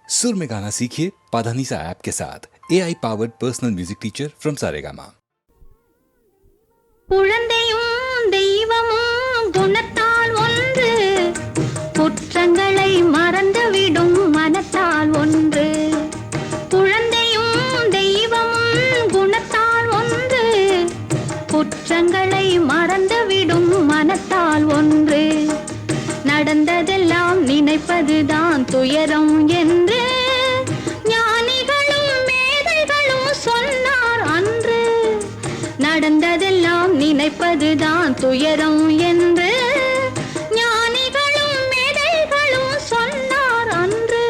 सुर में गाना सीखिए पाधानीसा ऐप के साथ AI powered personal music teacher from Saregama. குழந்தையும் தெய்வமும் குணத்தால் ஒன்று, குற்றங்களை மறந்துவிடும் மனத்தால் ஒன்று. குழந்தையும் தெய்வமும் குணத்தால் ஒன்று, குற்றங்களை மறந்துவிடும் மனத்தால் ஒன்று. நடந்ததெல்லாம் நினைப்பதுதான் துயரம் என்று ஞானிகளும் மேதைகளும் சொன்னார் அன்று. நடந்ததெல்லாம் நினைப்பதுதான் துயரம் என்று ஞானிகளும் மேதைகளும் சொன்னார் அன்று.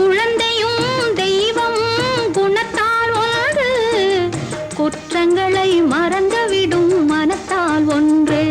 குழந்தையும் தெய்வமும் குணத்தால் ஒன்று, குற்றங்களை மறந்துவிடும் மனத்தால் ஒன்று.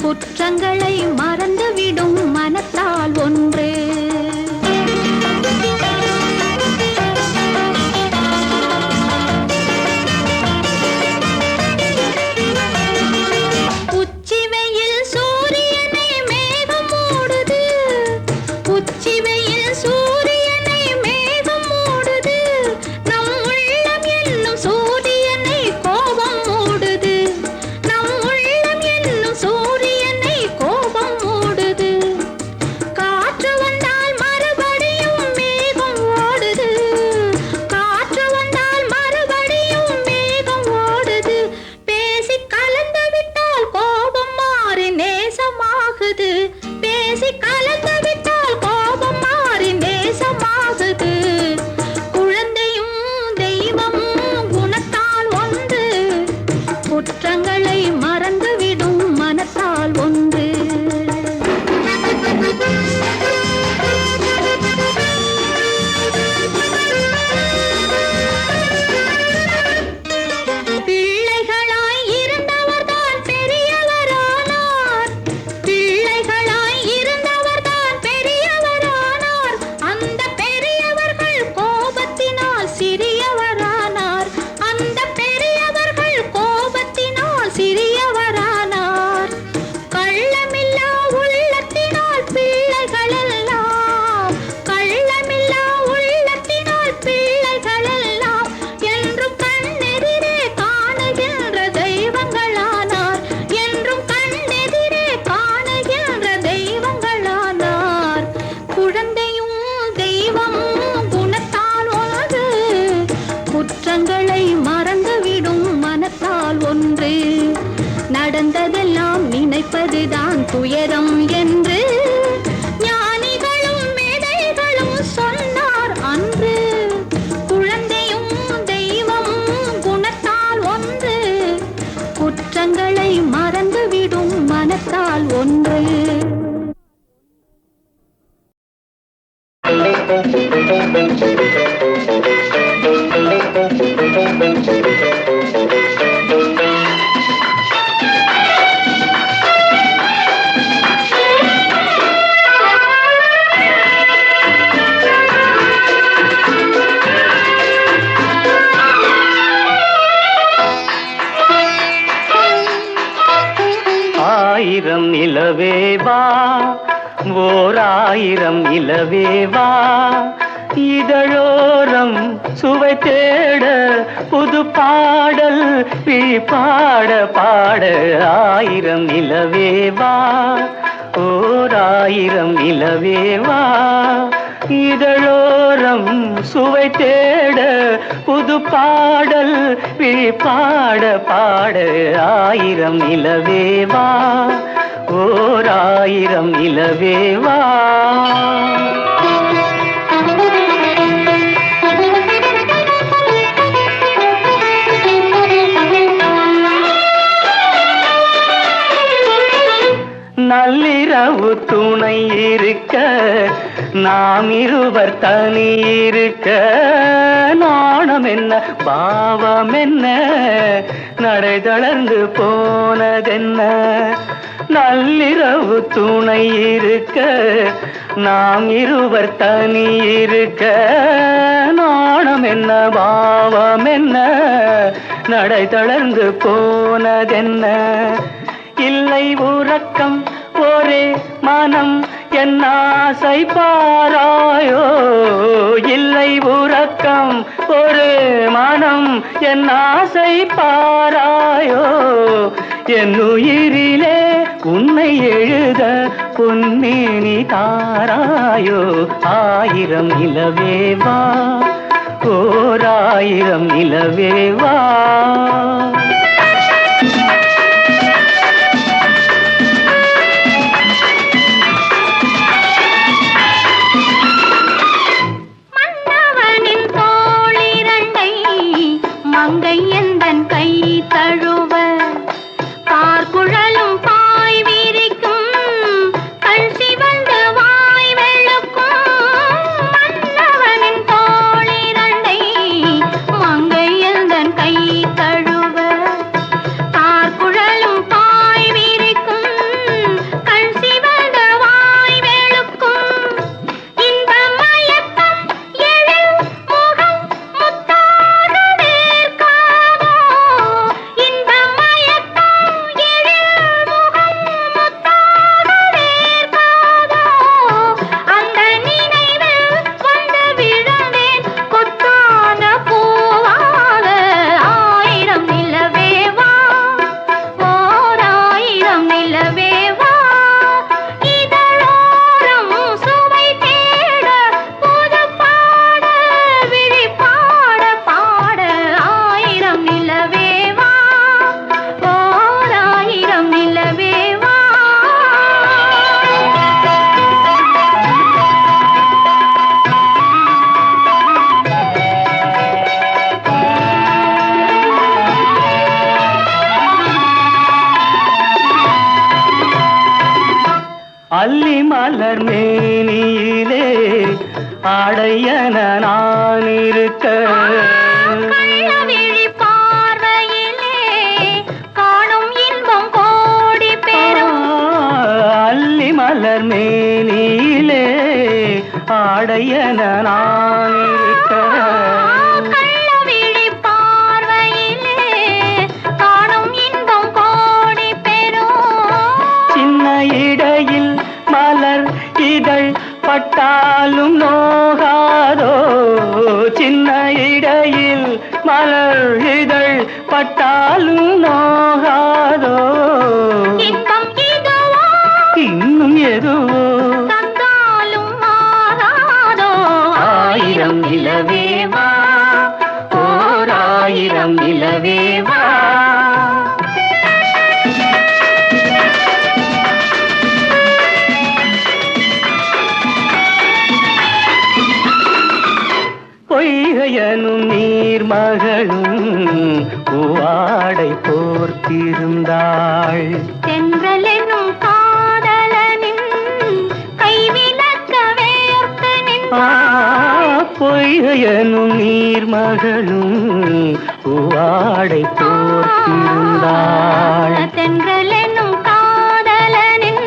குற்றங்களை மறந்துவிடும் மனத்தால் ஒன்று. உச்சி வெயில் சூரியனை மேகம் மூடுது, உச்சி வெயில் சூரியனை மேகம் மூடுது. நம் உள்ளம் என்னும் சூரியனை கோபம் மூடுது, நம் உள்ளம் என்னும் சூரியனை கோபம் மூடுது. காற்று வந்தால் மறுபடியும் மேகம் ஓடுது, காற்று வந்தால் மறுபடியும் மேகம் ஓடுது. பேசி கலந்து விட்டால் கோபம் மாறி நேசமாகுது, பேசி கலந்து விட்டால் கோபம் மாறி நேசமாகுது. குழந்தையும் தெய்வமும் குணத்தால் ஒன்று, குற்றங்களை மறந்துவிடும் மனத்தால் ஒன்று. பிள்ளைகளாய் இருந்தவர்தான் பெரியவரானார், பிள்ளைகளாய் இருந்தவர்தான் பெரியவரானார். அந்த பெரியவர்கள் கோபத்தினால் சிறியவரானார், அந்த பெரியவர்கள் கோபத்தினால் சிறியவரானார். கள்ளமில்லா உள்ளத்தினால் பிள்ளைகளெல்லாம், கள்ளமில்லா உள்ளத்தினால் பிள்ளைகளெல்லாம் என்றும் கண்ணெதிரே காணுகின்ற தெய்வங்களானார், என்றும் கண்ணெதிரே காணுகின்ற தெய்வங்களானார். குழந்தையும் தெய்வமும் குணத்தால் ஒன்று, குற்றங்களை மறந்துவிடும் மனத்தால் ஒன்று. நடந்ததெல்லாம் நினைப்பதுதான் துயரம் என்று ஞானிகளும் மேதைகளும் சொன்னார் அன்று. குழந்தையும் தெய்வமும் குணத்தால் ஒன்று, குற்றங்களை மறந்துவிடும் மனத்தால் ஒன்று. ஆயிரம் நிலவேவா, ஓர் ஆயிரம் நிலவேவா, இதழோரம் சுவை தேட புது பாடல் பாட பாட. ஆயிரம் நிலவேவா, ஓர் ஆயிரம் நிலவேவா, இதழோரம் சுவை தேட புது பாடல் விழி பாட பாட ஆயிரம் நிலவேவா ஓர் ஆயிரம் நிலவேவா நள்ளிரவு துணை இருக்க நாம் இருவர் தனி இருக்க நாணம் என்ன பாவம் என்ன நடை தளர்ந்து போனதென்ன நள்ளிரவு துணை இருக்க நாம் இருவர் தனி இருக்க நாணம் என்ன பாவம் என்ன நடை தளர்ந்து போனதென்ன இல்லை உறக்கம் ஒரே மனம் என் ஆசை பாராயோ இல்லை உறக்கம் ஒரு மனம் என் ஆசை பாராயோ என் உயிரிலே உன்னை எழுத பொன்னேனி தாராயோ ஆயிரம் நிலவேவா ஓர் ஆயிரம் நிலவேவா மங்கை எந்தன் கை தழுவ பார்க்குழலும் பாய் விரிக்கும் கண் சிவந்து வாய் வெளுக்கும் மன்னவனின் தோளிரண்டை மங்கை எந்தன் கை தழுவ பார்க்குழலும் பாய் விரிக்கும் கண் சிவந்து வாய் வெளுக்கும் இந்த மயக்கம் எழில் முகம் முத்தாகவே அல்லி மலர் மேனியிலே ஆடையன நான் இருக்க கள்ளவிழி பார்வையிலே காணும் இன்பம் கோடி பெறும் அல்லி மலர் மேனியிலே ஆடையன நான் இருக்க கள்ளவிழி பார்வையிலே காணும் இன்பம் கோடி பெறும் சின்ன இடையில் மலர் இதழ் பட்டாலும் நோகாதோ சின்ன இடையில் மலர் இதழ் பட்டாலும் நோகாதோ இன்பம் இதுவோ இன்னும் எதுவோ தந்தாலும் மாறாதோ ஆயிரம் நிலவேவா ஓர் ஆயிரம் நிலவேவா பொய்கையனும் நீர்மகளும் பூவாடை போர்த்திருந்தாள் தென்றல் என்னும் காதலனின் கைவிலக்க வேர்த்து நின்றாள் பொய்கையனும் நீர்மகளும் பூவாடை போர்த்திருந்தாள் தென்றல் என்னும் காதலனின்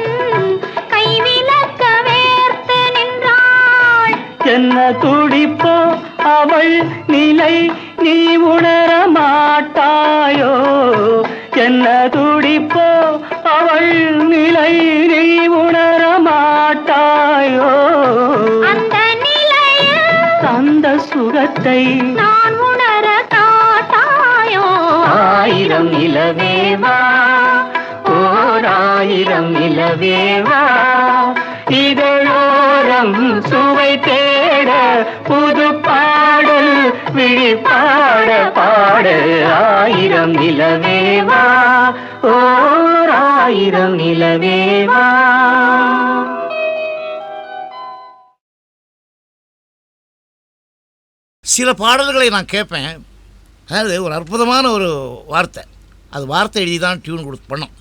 கைவிலக்க வேர்த்து நின்றாள் என்ன துடிப்போ அவள் நிலை நீ உணர மாட்டாயோ என்ன துடிப்போ அவள் நிலை நீ உணர மாட்டாயோ அந்த நிலையில் தந்த சுகத்தை நான் உணர காட்டாயோ ஆயிரம் நிலவேவா ஓர் ஆயிரம் நிலவேவா இதழோரம் சுவை தேட புது பாடல் விழிப்பாட பாட ஆயிரம் நிலவேவா ஓர் ஆயிரம் நிலவேவா. சில பாடல்களை நான் கேட்பேன். அதாவது ஒரு அற்புதமான ஒரு வார்த்தை, அது வார்த்தை எழுதி தான் டியூன் பண்ணோம்.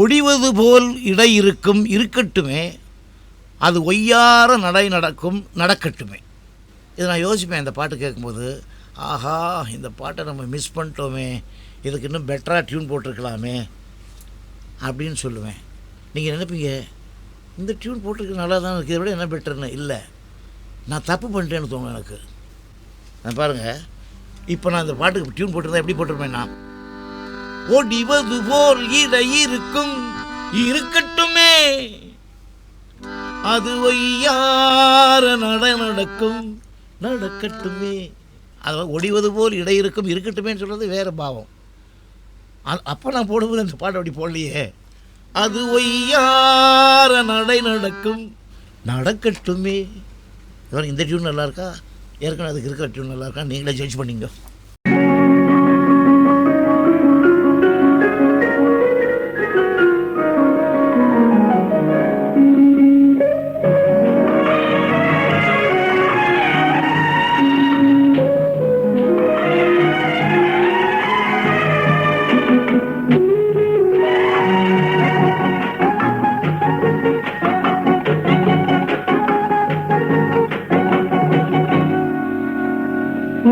ஒடிவது போல் இடை இருக்கும் இருக்கட்டுமே, அது ஒய்யார நடை நடக்கும் நடக்கட்டுமே. இதை நான் யோசிப்பேன் இந்த பாட்டு கேட்கும்போது, ஆஹா இந்த பாட்டை நம்ம மிஸ் பண்ணிட்டோமே, இதுக்கு இன்னும் பெட்டராக டியூன் போட்டிருக்கலாமே அப்படின்னு சொல்லுவேன். நீங்கள் நினைப்பீங்க இந்த டியூன் போட்டிருக்கு நல்லா தான் இருக்குது, இதை விட என்ன பெட்டர்னு. இல்லை, நான் தப்பு பண்ணிட்டேன்னு தோணும் எனக்கு. நான் பாருங்கள், இப்போ நான் இந்த பாட்டுக்கு டியூன் போட்டிருந்தா எப்படி போட்டிருப்பேன்னா, ஒடிவது போல் இடை இருக்கும் இருக்கட்டுமே, அது ஒய்யார நடக்கும் நடக்கட்டுமே. அதாவது ஒடிவது போல் இடை இருக்கும் இருக்கட்டுமேன்னு சொல்கிறது வேறு பாவம். அப்போ நான் போடும்போது அந்த பாட்டு அப்படி போடலையே, அது ஒய்யார நடக்கும் நடக்கட்டுமே. இந்த டியூன் நல்லா இருக்கா, ஏற்கனவே அதுக்கு இருக்கிற டியூன் நல்லா இருக்கா, நீங்களே ஜட்ஜ் பண்ணிங்க.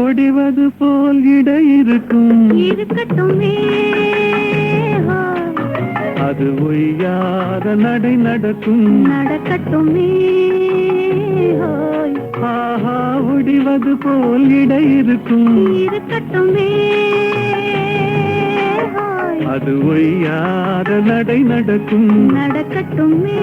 ஒடிவது போல் இடை இருக்கும் இருக்கட்டுமே, அது ஒய்யாத நடை நடக்கும் நடக்கட்டுமே. ஆஹா ஒடிவது போல் இடை இருக்கும் இருக்கட்டுமே, அது ஒய்யாத நடை நடக்கும் நடக்கட்டுமே.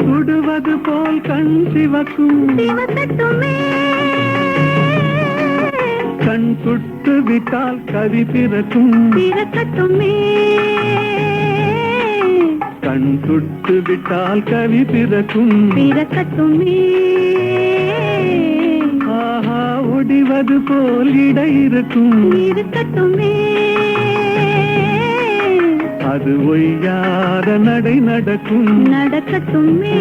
சுடுவது போல் கண் சிவக்கும் சிவக்கட்டுமே, கண் சுட்டு விட்டால் கவி பிறக்கும் பிறக்கட்டுமே. கண் சுட்டு விட்டால் கவி பிறக்கும் பிறக்கட்டுமே, ஆஹா ஒடிவது போல் இடை இருக்கும் இருக்கட்டுமே. அது ஒய்யாத நடை நடக்கும் நடக்கட்டுமே.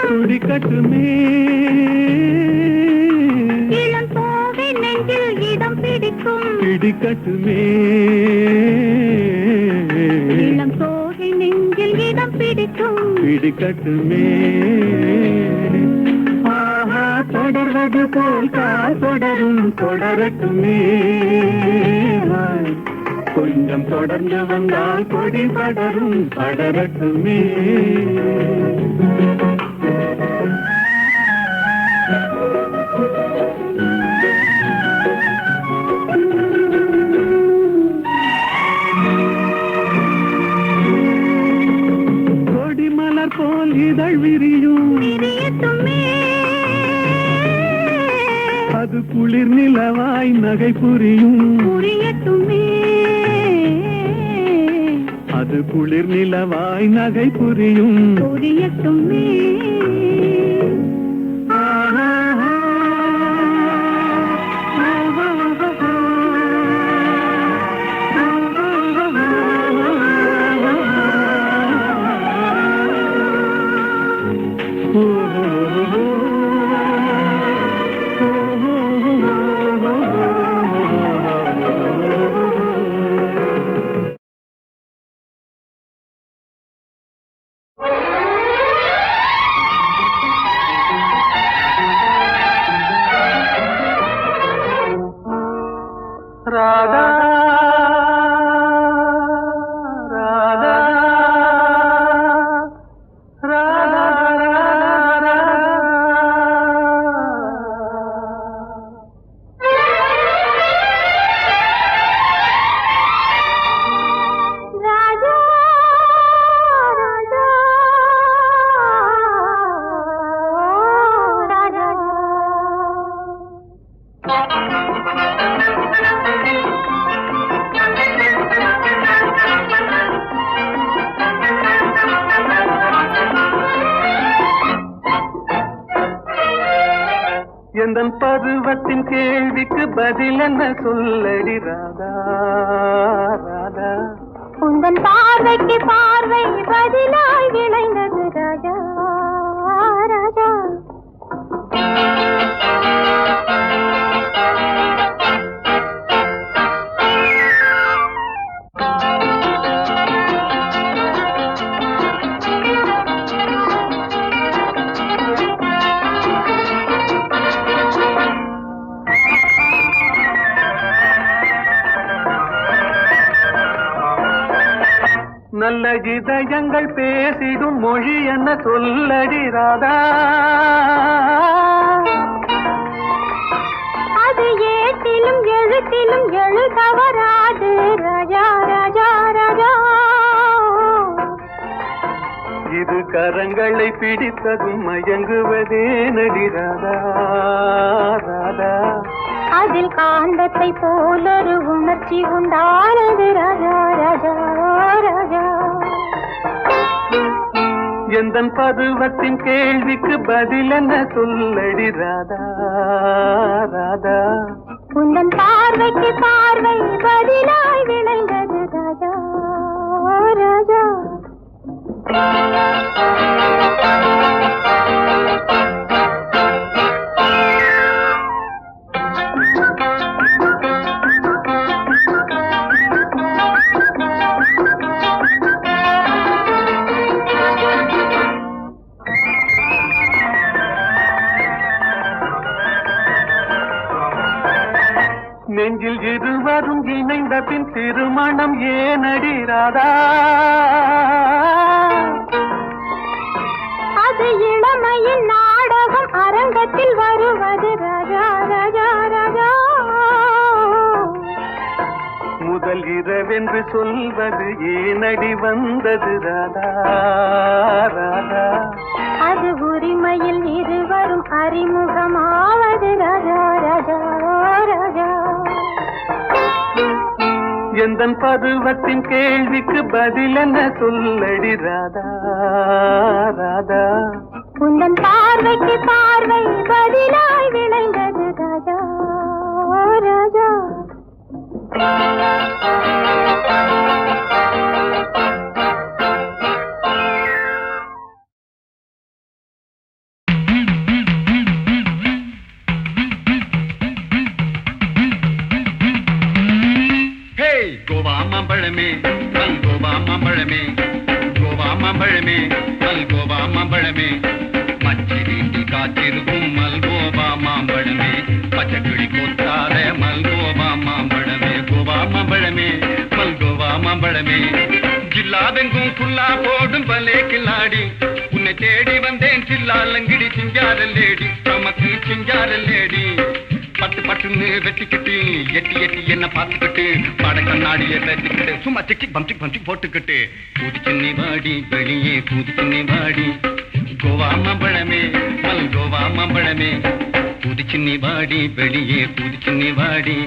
துடிக்கட்டுமே, இளம் கோவை நெஞ்சில் இடம் பிடிக்கும் பிடிக்கட்டுமே, இளம் கோவை நெஞ்சில் இடம் பிடிக்கும் பிடிக்கட்டுமே. ஆஹா தொடர்வது போல் கால் தொடரும் தொடரட்டுமே, கொஞ்சம் தொடர்ந்து வந்தால் கொடி படரும் படரட்டுமே. கொடிமலர் போல் இதழ் விரியும் விரியட்டுமே, அது குளிர் நிலவாய் நகை புரியும் புரியட்டுமே. அது குளிர் நிலவாய் நகை புரியும் புரியட்டுமே. எந்தன் பருவத்தின் கேள்விக்கு பதில் என்ன சொல்லடி ராதா ராதா. உந்தன் பார்வைக்கு பார்வை பதிலாய் விளைந்தது ராஜா ராஜா. நல்ல இதயங்கள் பேசிடும் மொழி என்ன சொல்லடி ராதா. அது ஏட்டிலும் எழுத்திலும் எழுதவராது ராஜா ராஜா ராஜா. இது கரங்களை பிடித்ததும் மயங்குவதே நடி ராதா ராதா. அதில் காந்தத்தை போலொரு உணர்ச்சி உண்டானது ராஜா ராஜா ராஜா. எந்தன் பருவத்தின் கேள்விக்கு பதில் என்ன சொல்லடி ராதா ராதா. உந்தன் பார்வைக்கு பார்வை பதிலாய் விளைந்தது ராஜா ராஜா. நெஞ்சில் இருவரும் இணைந்த பின் திருமணம் ஏனடி ராதா. அது இளமையின் நாடகம் அரங்கத்தில் வருவது ராஜா ராஜா ராஜா. முதல் இரவென்று சொல்வது ஏனடி வந்தது ராதா ராதா. அது உரிமையில் இருவரும் அறிமுகமாவது ராஜா ராஜா ராஜா. எந்தன் பருவத்தின் கேள்விக்கு பதில் என்ன சொல்லடி ராதா ராதா. உந்தன் பார்வைக்கு பார்வை பதிலாய் விளைந்தது ராஜா ராஜா. கோவா மாம்பழமே மல் கோவா மாம்பழமே, கோவா மாம்பழமே மல் கோவா மாம்பழமே, மச்சி வீட்டில் காத்திருக்கும் மல்கோவா மாம்பழமே, பச்சைக்கிளி கொத்தாத மல்கோவா மாம்பழமே, கோவா மாம்பழமே மல்கோவா மாம்பழமே. ஜில்லாவெங்கும் புல்லா போடும் பலே கில்லாடி, உன்னை தேடி வந்தேன் சில்லாலங்கிடி சிங்காரல்லேடி, நமக்கு சிங்காரல்லேடி. பட்டு பட்டுன்னு வெட்டிக்கிட்டு எட்டி எட்டி என்ன பார்த்துக்கிட்டு பட கண்ணாடியை வெட்டிக்கிட்டு சும்மா சிக்கி பம்சி பம்சி போட்டுக்கிட்டு கூதிச்சின்னி வாடி வெளியே கூதிச்சின்னி வாடி, கோவா மாம்பழமே மல் கோவா மாம்பழமே, கூதிச்சின்னி வாடி வெளியே கூதிச்சின்னி வாடி.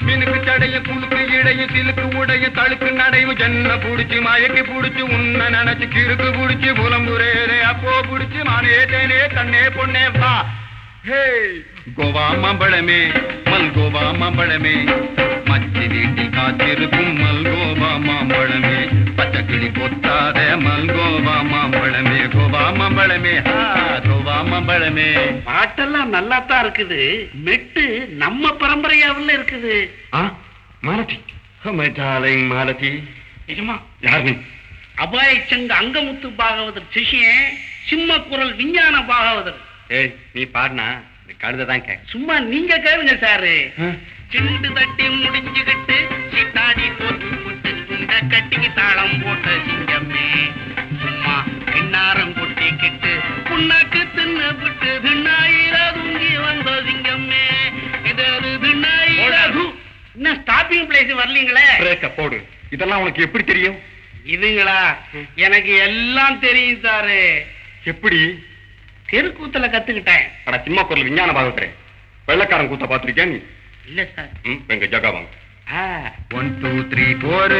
மினுக்கு தடைய குழுக்கு இடைய சிலுக்கு உடைய தழுக்கு நடையும் ஜன்ன புடிச்சு மயக்கி புடிச்சு உன்ன நினைச்சு கிறுக்கு புடிச்சு புலம்புரேரே அப்போ புடிச்சு மானே தேனே கண்ணே பொண்ணே வா. ஹே கோவா மாம்பழமே மல் கோவா மாம்பழமே, மச்சி வீட்டில் காத்திருக்கும் மல்கோவா மாம்பழமே, பச்சைக்கிளி கொத்தாத மல்கோவா மாம்பழமே, கோவா மாம்பழமே கோவா மாம்பழமே. பாட்டெல்லாம் நல்லா தான் இருக்குது, மெட்டு நம்ம பரம்பரையாவில் இருக்குது. மாலதி மாலதி நிஜமா? யாரு? அபாய சங்க அங்கமுத்து பாகவதர் சிஷியன் சிம்ம குரல் விஞ்ஞான பாகவதர். ஏய் நீ பாடுனா கழுதான் கேட்க. சும்மா நீங்க கேளுங்க சாரு. சிண்டு தட்டி முடிஞ்சுகிட்டு சித்தாடி போட்டு புட்டு துண்ட கட்டிக்கு தாளம் போட்ட சிங்கமே, சும்மா கிண்ணாரம் கொட்டிக்கிட்டு புண்ணாக்கு தின்னு விட்டு திண்ணாயிரா தூங்கி வந்த சிங்கமே, இது திண்ணாயிரா. இன்னும் ஸ்டாப்பிங் பிளேஸ் வரலீங்களே. பிரேக்க போடு. இதெல்லாம் உனக்கு எப்படி தெரியும்? இதுங்களா எனக்கு எல்லாம் தெரியும் சாரு. எப்படி? தெருக்கூத்துல கத்துக்கிட்டேன். அட சிம்ம குரல் விஞ்ஞான பாகவதரே, வெள்ளக்காரன் கூத்த பாத்திருக்கியா நீ? இல்ல சார். எங்க ஜகா வாங்க. 1 2 3 4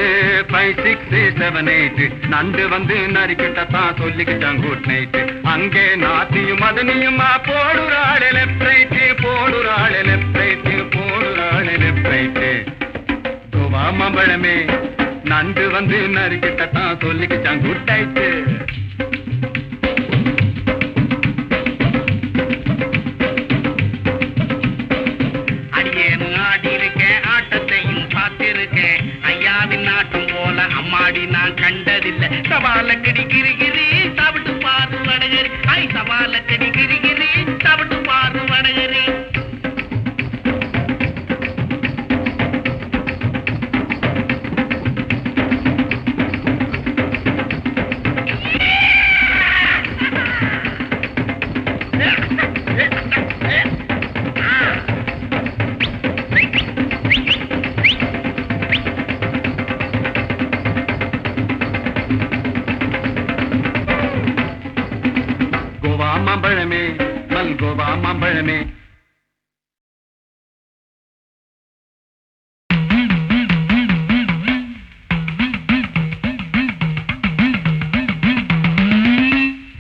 5 6 7 8 நண்டு வந்து நரிக்கிட்டத்தான் சொல்லிக்கிட்டான் குட் நைட். அங்கே நாத்தியும் மதனியுமா போடுறாளே லெஃப்ட் ரைட், போடுறாளே லெஃப்ட் ரைட், போடுறாளே லெஃப்ட் ரைட். கோவா மாம்பழமே நண்டு வந்து நரிக்கிட்டத்தான் சொல்லிக்கிட்டான் குட் நைட். அம்மாடி நான் கண்டதில்லை சவால கடி கிரிகிரி சாப்பிட்டு பாரு வடகரி. ஐ சவால கடி கிரிகிரி சாப்பிட்டு பாரு வடகரி. மாம்பழமே மல்கோவா மாம்பழமே.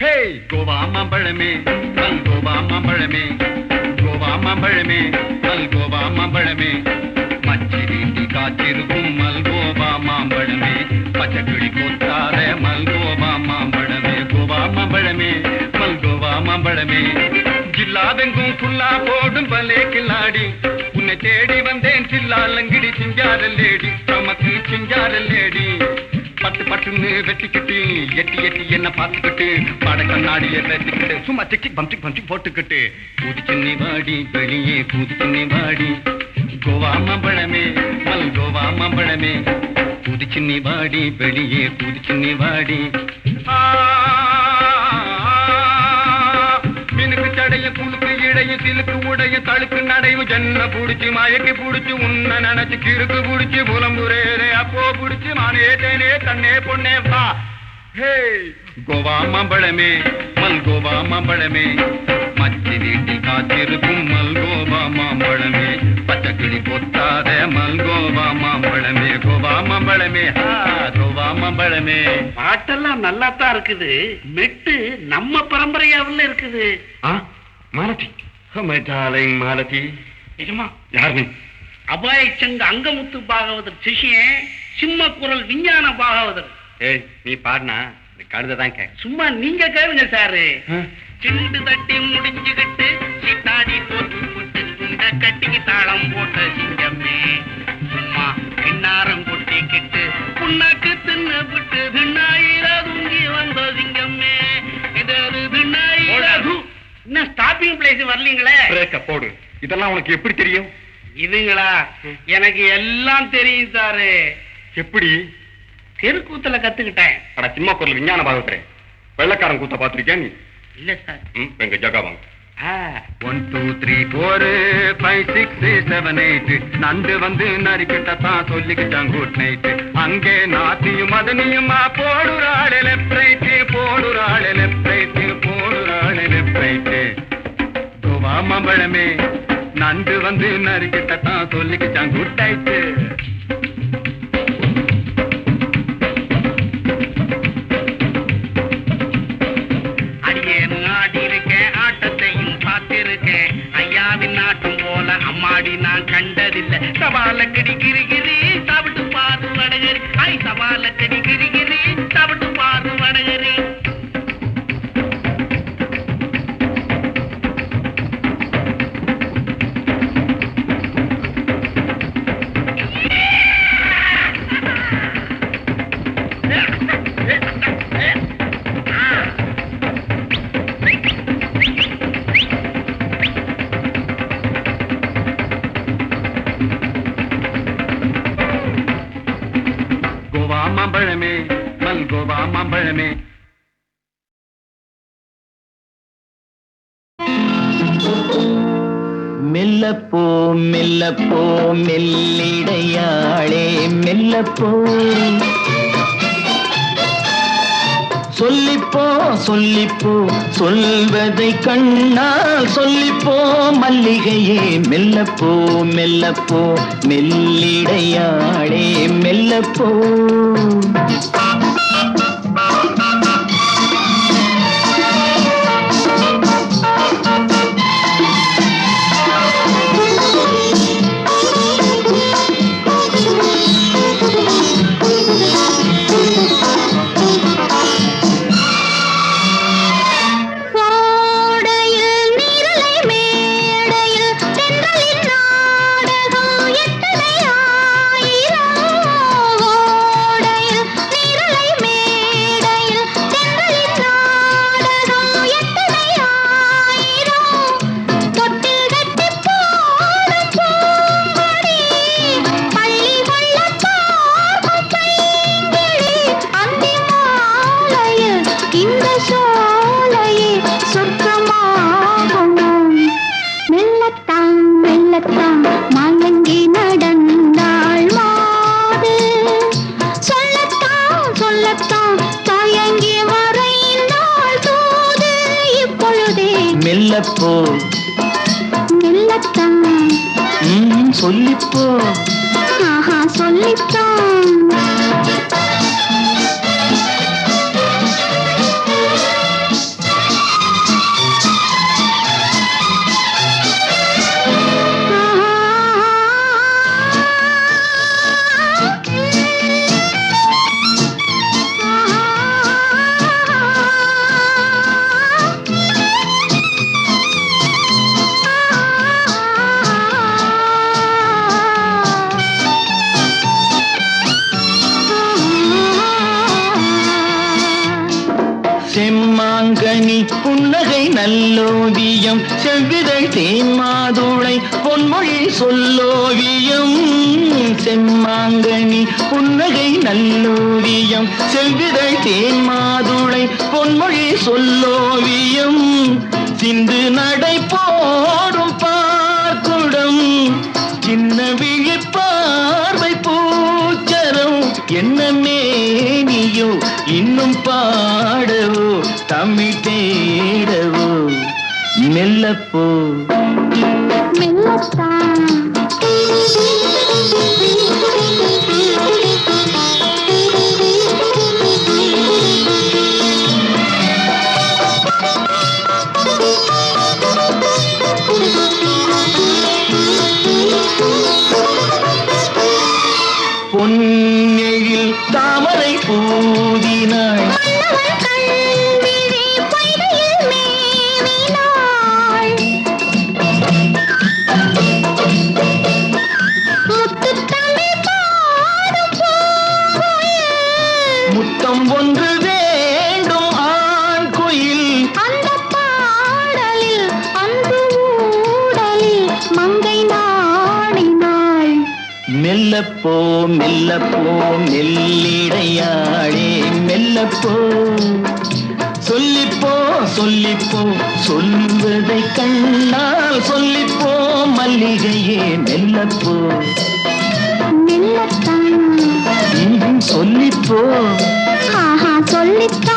ஹே கோவா மாம்பழமே மல்கோவா மாம்பழமே, கோவா மாம்பழமே மல்கோவா மாம்பழமே. மச்சி வீட்டில் காத்திருக்கும் மல்கோவா மாம்பழமே, பச்சைக்கிளி கொத்தாத மல்கோவா மாம்பழமே. கோவா மாம்பழமே மல்கோவா மாம்பழமே. ஜில்லாவெங்கும் புல்லா போடும் பலே கில்லாடி, உன்னை தேடி வந்தேன் சில்லாலங்கிடி சிங்காரல்லேடி, நமக்கு சிங்காரல்லேடி. பட்டு பட்டுன்னு வெட்டிக்கிட்டு எட்டி எட்டி என்ன பார்த்துக்கிட்டு பட கண்ணாடியை வெட்டிக்கிட்டு சும்மா சிக்கி பம்சி பம்சி போட்டுக்கிட்டு புதுச்சின்னி வாடி வெளியே புதுச்சின்னி வாடி. கோவா மாம்பழமே மல்கோவா மாம்பழமே, புதுச்சின்னி வாடி வெளியே புதுச்சின்னி வாடி. மினுக்கு தடைய புழுக்கு இடைய சிலுக்கு உடைய தழுக்கு நடையும் ஜன்ன புடிச்சு மயக்கி புடிச்சு உன்ன நினைச்சு கிறுக்கு புடிச்சு புலம்புரேரே அப்போ புடிச்சு மானே தேனே கண்ணே பொண்ணே வா. ஹே கோவா மாம்பழமே மல்கோவா மாம்பழமே, மச்சி வீட்டில் காத்திருக்கும் மல்கோவா மாம்பழமே, பச்சைக்கிளி கொத்தாத மல்கோவா மாம்பழமே. கோவா மாம்பழமே கோவா மாம்பழமே. பாட்டெல்லாம் நல்லா தான் இருக்குது, மெட்டு நம்ம பரம்பரையாவில் இருக்குது. Malathi my darling Malathi. நிஜமா? யாரு? அபாய சங்க அங்கமுத்து பாகவதர் சிஷியன் சிம்ம குரல் விஞ்ஞான பாகவதர். ஏய் நீ பாடுனா கழுதான் கேட்க. சும்மா நீங்க கேளுங்க சாரு. சிண்டு தட்டி முடிஞ்சுகிட்டு சித்தாடி போட்டு புட்டு குண்ட கட்டிக்கு தாளம் போட்ட சிங்கம்மே, சும்மா கிண்ணாரம் கொட்டிக்கிட்டு புண்ணாக்கு தின்னு விட்டு திண்ணாயிரா தூங்கி வந்த சிங்கம்மே. இது திண்ணாயிரா. இன்னும் ஸ்டாப்பிங் பிளேஸ் வரலீங்களே. பிரேக்க போடு. இதெல்லாம் உனக்கு எப்படி தெரியும்? இதுங்களா எனக்கு எல்லாம் தெரியும் சாரு. எப்படி? தெருக்கூத்துல கத்துக்கிட்டேன். அட சின்ன குரல் விஞ்ஞான பாகவதரே, வெள்ளக்காரன் கூத்த பாத்திருக்கியா நீ? இல்ல சார். எங்க ஜகா வாங்க. 1 2 3 4 5 6 7 8 நண்டு வந்து நரிக்கிட்டத்தான் சொல்லிக்கிட்டான் குட் நைட். அங்கே நாத்தியும் மதனியுமா போடுறாளே லெஃப்ட் ரைட், போடுறாளே லெஃப்ட் ரைட், போடுறாளே லெஃப்ட் ரைட். கோவா மாம்பழமே நண்டு வந்து நரிக்கிட்டத்தான் சொல்லிக்கிட்டான் குட் நைட். நாட்டும் போல அம்மாடி நான் கண்டதில்லை சவால கடி கிரிகிரி சாப்பிட்டு பாரு வடகரி. ஐ சவால கடி கிரிகிரி சாப்பிட்டு பாரு வடகரி. மாம்பழமே மல்கோவா மாம்பழமே. மெல்லப்போ மெல்லப்போ மெல்லிடையாளே மெல்லப்போ, சொல்லிப்போ சொல்லிப்போ சொல்வதை கண்ணால் சொல்லிப்போ மல்லிகையே மெல்லப்போ மெல்லப்போ மெல்லிடையாடே மெல்லப்போ. மெல்லப்போ மெல்லத்தான் சொல்லிப்போ ஆஹா சொல்லித்தான். செம்மாங்கனி புன்னகை நல்லோவியம் செவ்விதழ் தேன் மாதுளை பொன்மொழி சொல்லோவியம். செம்மாங்கனி புன்னகை நல்லோவியம் செவ்விதழ் தேன் மாதுளை பொன்மொழி சொல்லோவியம். சிந்து நடை போடும் பார்க்குடம் சின்ன விழிப்பார்வை பூச்சரம் என்ன மேனியோ இன்னும் பாடவோ தமிழ் தேடவோ மெல்லப்போ மெல்லத்தான் பொன்னெழில் தாமரை பூதினாள் முத்தம் ஒன்று வேண்டும் ஆண் குயில் அந்த பாடலில் அன்பு ஊடலில் மங்கை நாடினாள். மெல்லப்போ மெல்லப்போ மெல்லிடையாடே மெல்லப்போ. சொல்லிப்போ சொல்லிப்போ சொல்வதை கண்ணால் சொல்லிப்போ மல்லிகையே மெல்லப்போ மெல்லத்தான் சொல்லிப்போ ஆஹா சொல்லித்தான்.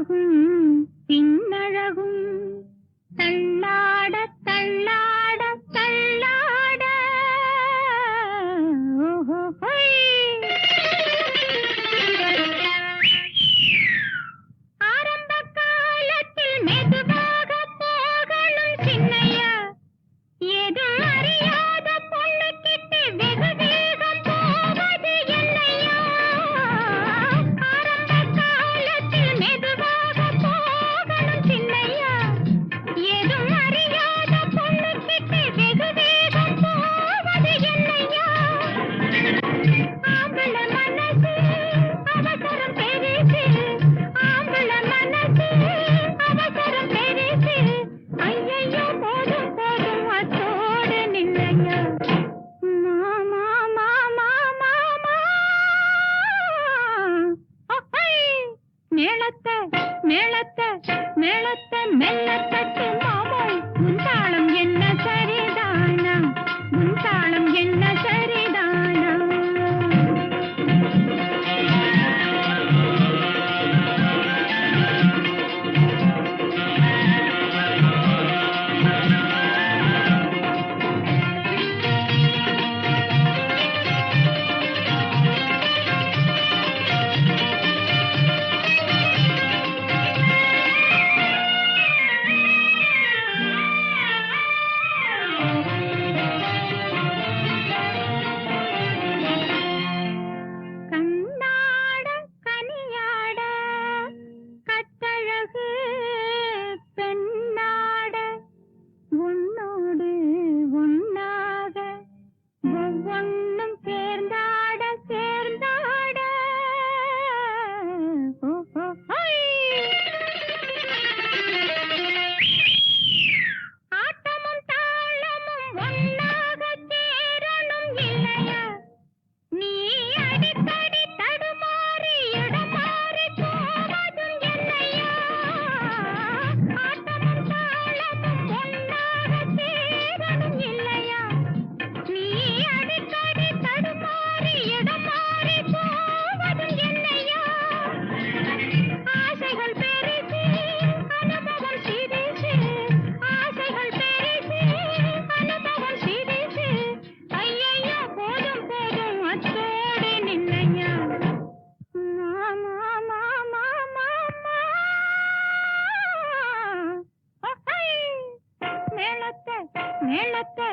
பொன்னழகும் பின்னழகும் தள்ளாட தள்ளாட தள்ளாட ஆரம்ப காலத்தில் மெதுவாக போகணும் சின்னையா ஏதும் அறியாத பொண்ணு கிட்ட வெகு வேகம் போவது என்னையா ஆரம்ப காலத்தில் மெதுவாக போகணும் சின்னையா ஏதும் அறியாத பொண்ணு கிட்ட வெகு வேகம் போவது என்னையா ஆம்பள மனசு அவசரம் பெருசு ஆம்பள மனசு அவசரம் பெருசு ஐயையோ போதும் போதும் அத்தோடு நில்லையா மாமா மாமா மாமா மேளத்தை மேளத்தை மேளத்தை மெல்ல தட்டு மாமோய் உன் தாளம் என்ன சரிதானா உன் தாளம் என்ன சரிதானா கண்ணாட கனியாட கட்டழகு பெண்ணாட உன்னோடு உன்னாக ஒவ்வொன்னும் சேர்ந்தாட சேர்ந்தாட ஆட்டமும் தாளமும் ஒன்னாக சேரணும் இல்லையா நீ அடிக்கடி தடுமாறி இடமாறி போவதும் என்னையா ஆட்டமும் தாளமும் ஒன்னாக சேரணும் இல்லையா நீ அடிக்கடி தடுமாறி இடமாறி போவதும் என்னையா ஆசைகள் பெருசு அனுபவம் சிறிசு ஆசைகள் பெருசு அனுபவம் சிறிசு ஐயையோ போதும் போதும் அத்தோடு நின்னையா மாமா மாமா மாமா மேளத்தை மேளத்தை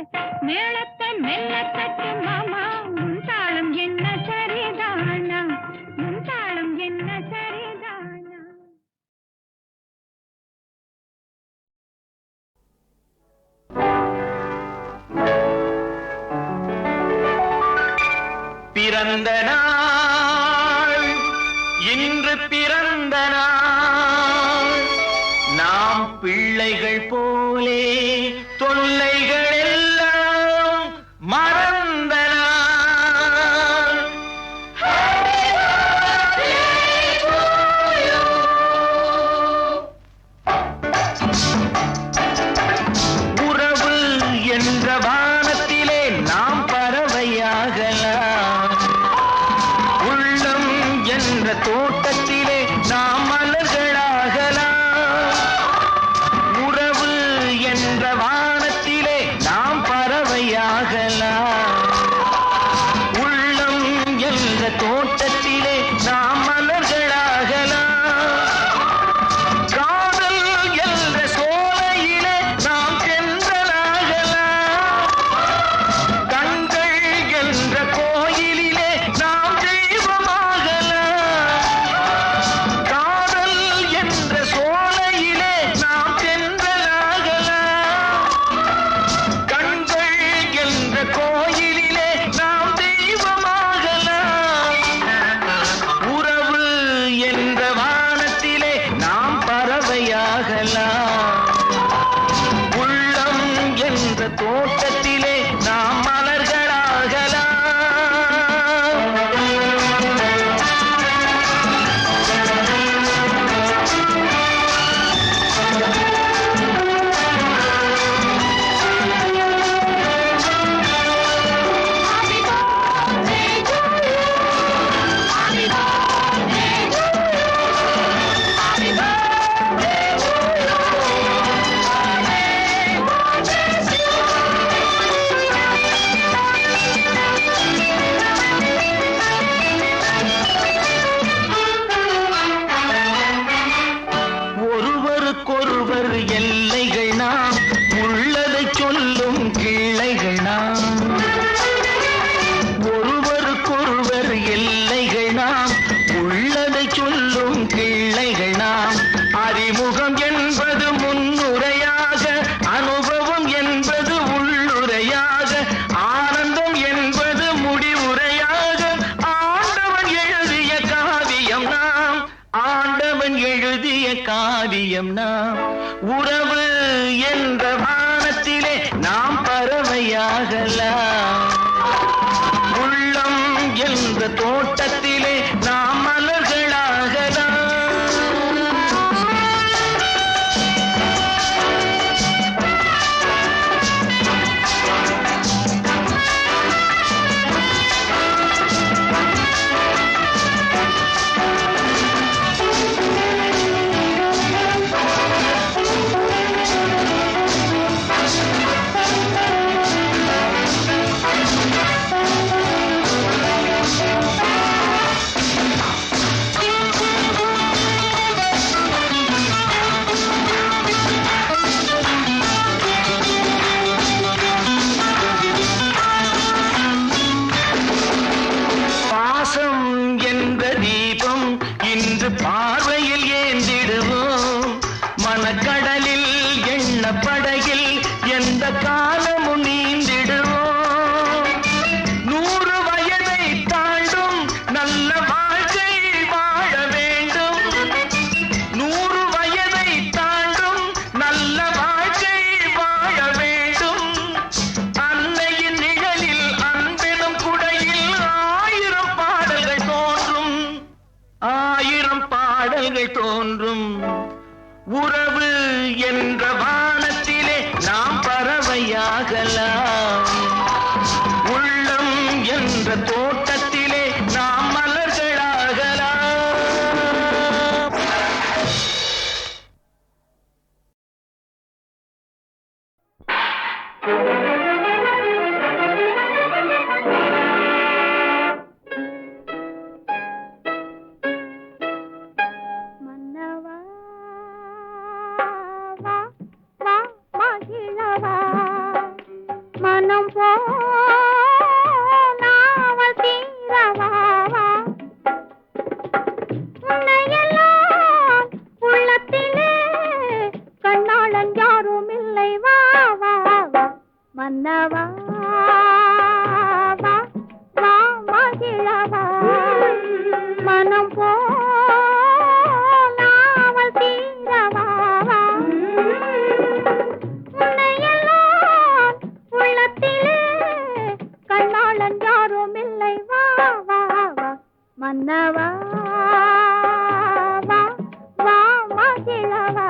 மேளத்தை மெல்ல தட்டு மாமா உன் தாளம் என்ன சரிதானா உன் தாளம் என்ன சரிதானா பிறந்த நாள் இன்று பிறந்த நாள் நாம் பிள்ளைகள் போலே தொல்லைகள் எல்லாம் மறந்த நாள் உறவு என்ற வானத்திலே நாம் பறவையாகலாம் உள்ளம் என்ற தோட்டத்திலே நாம் மலர்களாகலாம் உறவு என்ற காவியம் நாம். உறவு என்ற வானத்திலே நாம் பறவையாகலாம். உள்ளம் என்ற தோட்டத்திலே நாம் மலர்களாகலாம். பார்வையில் ஏந்திடுவோம். மனக்கடலில் எண்ண படகில் எந்த காலமும் நீந்திடுவோம். 100 வயதை தாண்டும் நல்ல வாழ்க்கை வாழ வேண்டும். 100 வயதை தாண்டும் நல்ல வாழ்க்கை வாழ வேண்டும். அன்னையின் நிழலில் அன்பெனும் குடையில் 1000 பாடல்கள் தோன்றும். 1000 பாடல்கள் தோன்றும். உறவு என்ற வானத்திலே நாம் பறவையாகலாம். உள்ளம் என்ற தோட்டத்திலே நாம் மலர்களாகலாம். மன்னவா வா வா மகிழவா மனம் போனாவல் தீரவா உன்னையெல்லாம் உள்ளத்திலே கண்ணாளன் யாரும் இல்லை வா வா வா மன்னவா வா வா மகிழவா மனம் போனாவல் தீரவா உன்னையெல்லாம் உள்ளத்திலே கண்ணாளன் யாரும் இல்லை வா வா வா மன்னவா வா வா மகிழவா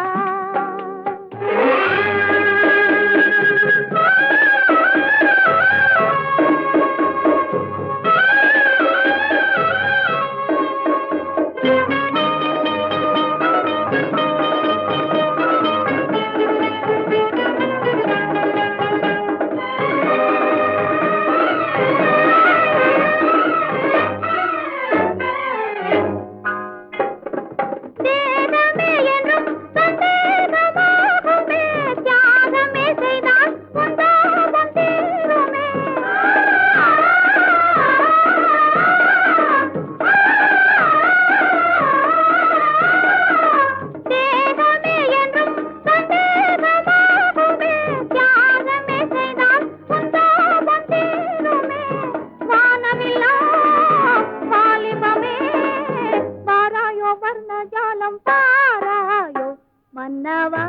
மன்னவா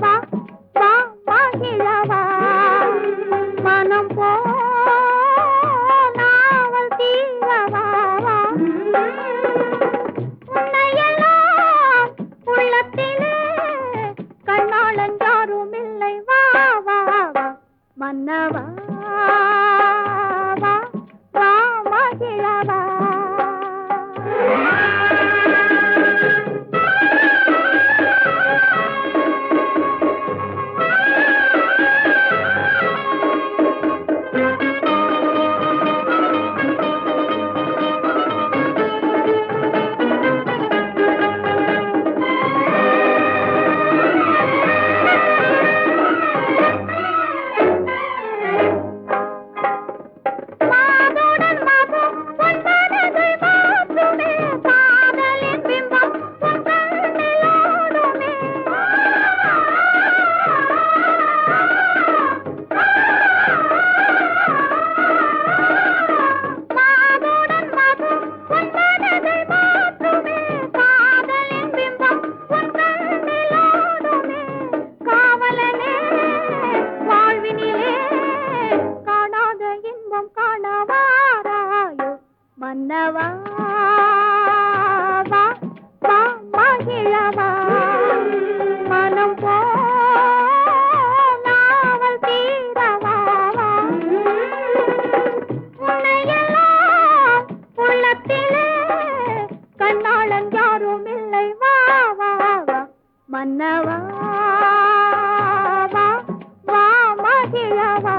வா வா மகிழவா மனம் போனாவல் தீரவா உன்னையெல்லாம் உள்ளத்திலே கண்ணாளன் யாரும் இல்லை வா வா வா மன்னவா வா வா மகிழவா மன்னவா வா வா மகிழவா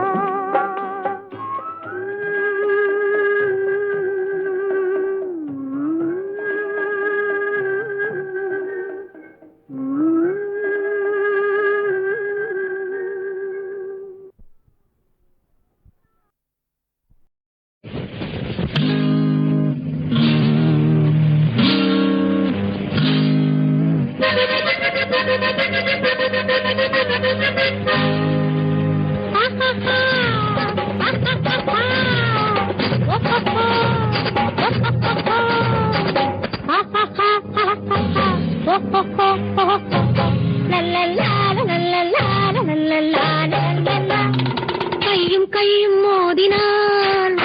கையும் கையும் மோதினான்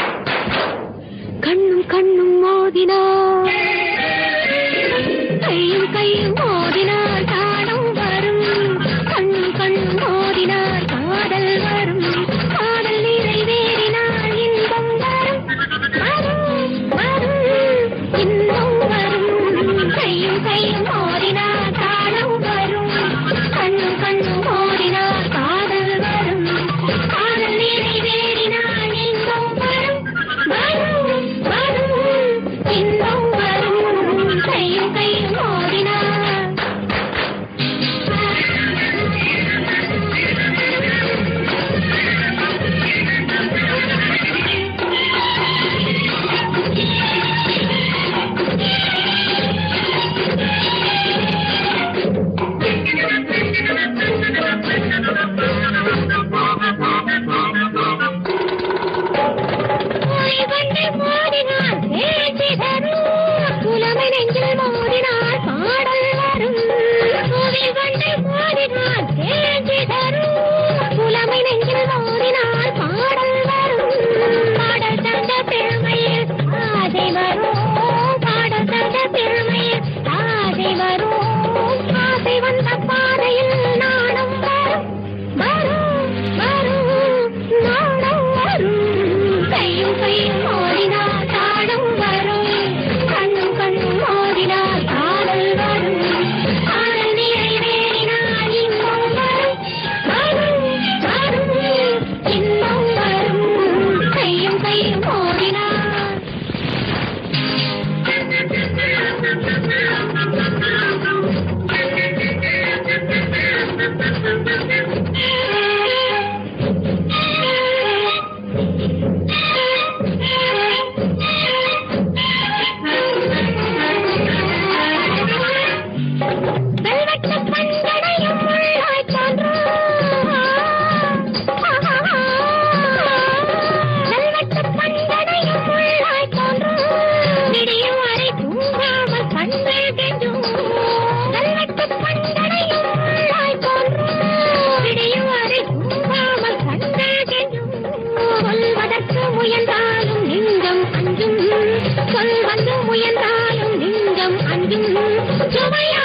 கண்ணும் கண்ணும் மோதினான் கையும் கையும் மோதினான் தானம் வரும் கண்ணும் கண்ணும் மோதினான் காதல் வரும் காதல் நிறைவேறினால் இன்பம் வரும் வரும் வரும் இன்பம் வரும் கையும் கையும் மோதினான் தானம் வரும் கண்ணும் கண்ணும் மோதினான் காதல் வரும் காதல் நிறைவேறினால் இன்பம் வரும் வரும் வரும் இன்பம் வரும் கையும் கையும் மோதினான் முயன்றாலும் நெஞ்சம் அஞ்சும் சொல் வந்து முயன்றாலும் நெஞ்சம் அஞ்சும் சுவையா